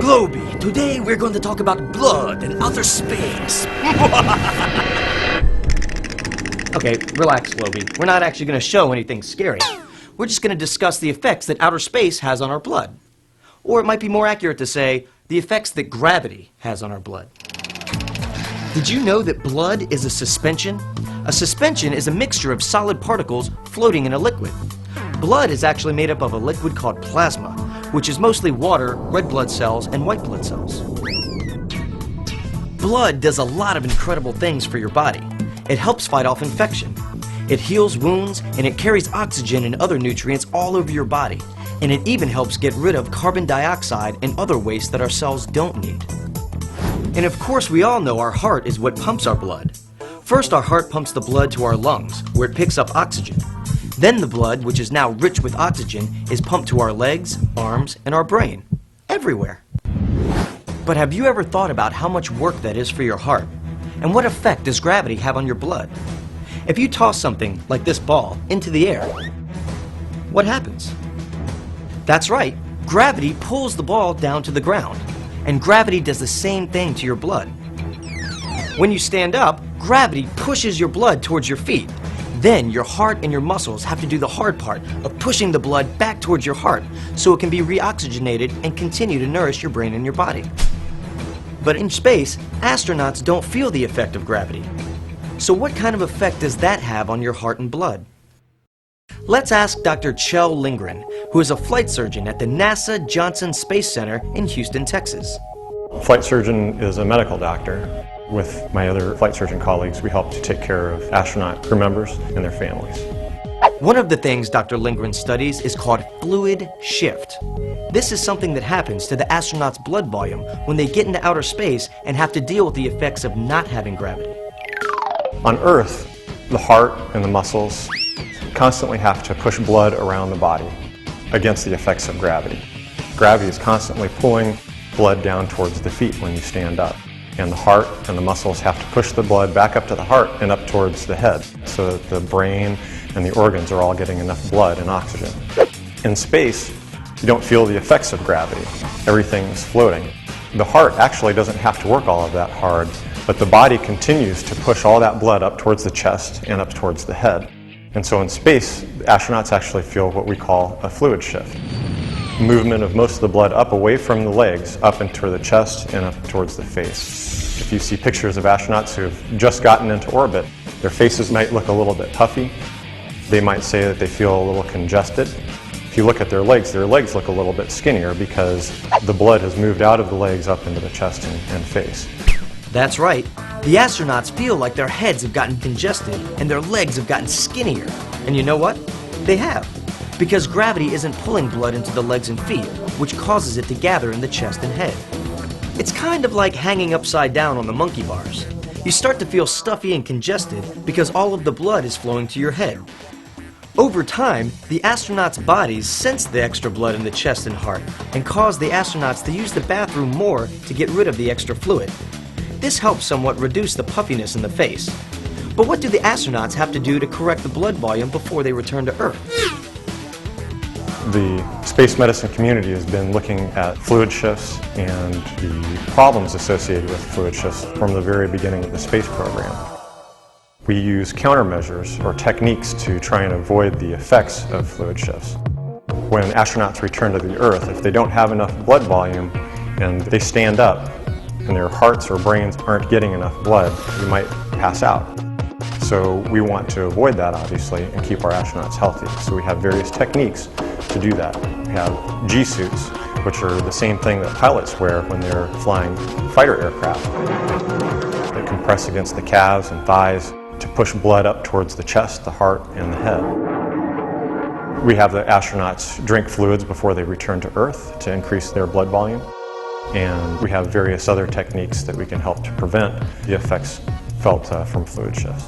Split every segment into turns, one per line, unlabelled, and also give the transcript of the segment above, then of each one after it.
Globy, today we're going to talk about blood and outer space. Okay, relax, Globy. We're not actually going to show anything scary. We're just going to discuss the effects that outer space has on our blood. Or it might be more accurate to say, the effects that gravity has on our blood. Did you know that blood is a suspension? A suspension is a mixture of solid particles floating in a liquid. Blood is actually made up of a liquid called plasma, which is mostly water, red blood cells, and white blood cells. Blood does a lot of incredible things for your body. It helps fight off infection. It heals wounds, and it carries oxygen and other nutrients all over your body. And it even helps get rid of carbon dioxide and other waste that our cells don't need. And of course, we all know our heart is what pumps our blood. First, our heart pumps the blood to our lungs, where it picks up oxygen. Then the blood, which is now rich with oxygen, is pumped to our legs, arms, and our brain. Everywhere. But have you ever thought about how much work that is for your heart? And what effect does gravity have on your blood? If you toss something, like this ball, into the air, what happens? That's right, gravity pulls the ball down to the ground. And gravity does the same thing to your blood. When you stand up, gravity pushes your blood towards your feet. Then your heart and your muscles have to do the hard part of pushing the blood back towards your heart so it can be reoxygenated and continue to nourish your brain and your body. But in space, astronauts don't feel the effect of gravity. So what kind of effect does that have on your heart and blood? Let's ask Dr. Kjell Lindgren, who is a flight surgeon at the NASA Johnson Space Center in Houston, Texas.
Flight surgeon is a medical doctor. With my other flight surgeon colleagues, we help to take care of astronaut crew members and their families.
One of the things Dr. Lindgren studies is called FluidShift. This is something that happens to the astronauts' blood volume when they get into outer space and have to deal with the effects of not having gravity.
On Earth, the heart and the muscles constantly have to push blood around the body against the effects of gravity. Gravity is constantly pulling blood down towards the feet when you stand up. And the heart and the muscles have to push the blood back up to the heart and up towards the head so that the brain and the organs are all getting enough blood and oxygen. In space, you don't feel the effects of gravity. Everything's floating. The heart actually doesn't have to work all of that hard, but the body continues to push all that blood up towards the chest and up towards the head. And so in space, astronauts actually feel what we call a fluid shift. Movement of most of the blood up away from the legs, up into the chest and up towards the face. If you see pictures of astronauts who have just gotten into orbit, their faces might look a little bit puffy. They might say that they feel a little congested. If you look at their legs look a little bit skinnier because the blood has moved out of the legs up into the chest and face.
That's right. The astronauts feel like their heads have gotten congested and their legs have gotten skinnier. And you know what? They have. Because gravity isn't pulling blood into the legs and feet, which causes it to gather in the chest and head. It's kind of like hanging upside down on the monkey bars. You start to feel stuffy and congested because all of the blood is flowing to your head. Over time, the astronauts' bodies sense the extra blood in the chest and heart and cause the astronauts to use the bathroom more to get rid of the extra fluid. This helps somewhat reduce the puffiness in the face. But what do the astronauts have to do to correct the blood volume before they return to Earth?
The space medicine community has been looking at fluid shifts and the problems associated with fluid shifts from the very beginning of the space program. We use countermeasures or techniques to try and avoid the effects of fluid shifts. When astronauts return to the Earth, if they don't have enough blood volume and they stand up and their hearts or brains aren't getting enough blood, they might pass out. So we want to avoid that, obviously, and keep our astronauts healthy. So we have various techniques to do that. We have G-suits, which are the same thing that pilots wear when they're flying fighter aircraft. They compress against the calves and thighs to push blood up towards the chest, the heart, and the head. We have the astronauts drink fluids before they return to Earth to increase their blood volume. And we have various other techniques that we can help to prevent the effects felt from fluid shifts.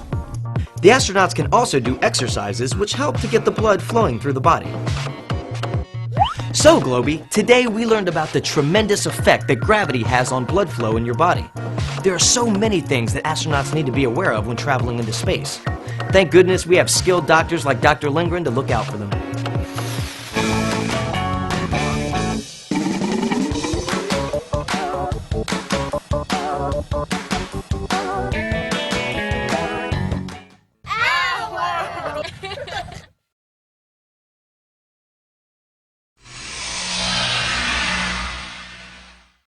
The astronauts can also do exercises which help to get the blood flowing through the body. So, Globy, today we learned about the tremendous effect that gravity has on blood flow in your body. There are so many things that astronauts need to be aware of when traveling into space. Thank goodness we have skilled doctors like Dr. Lindgren to look out for them.
Yeah.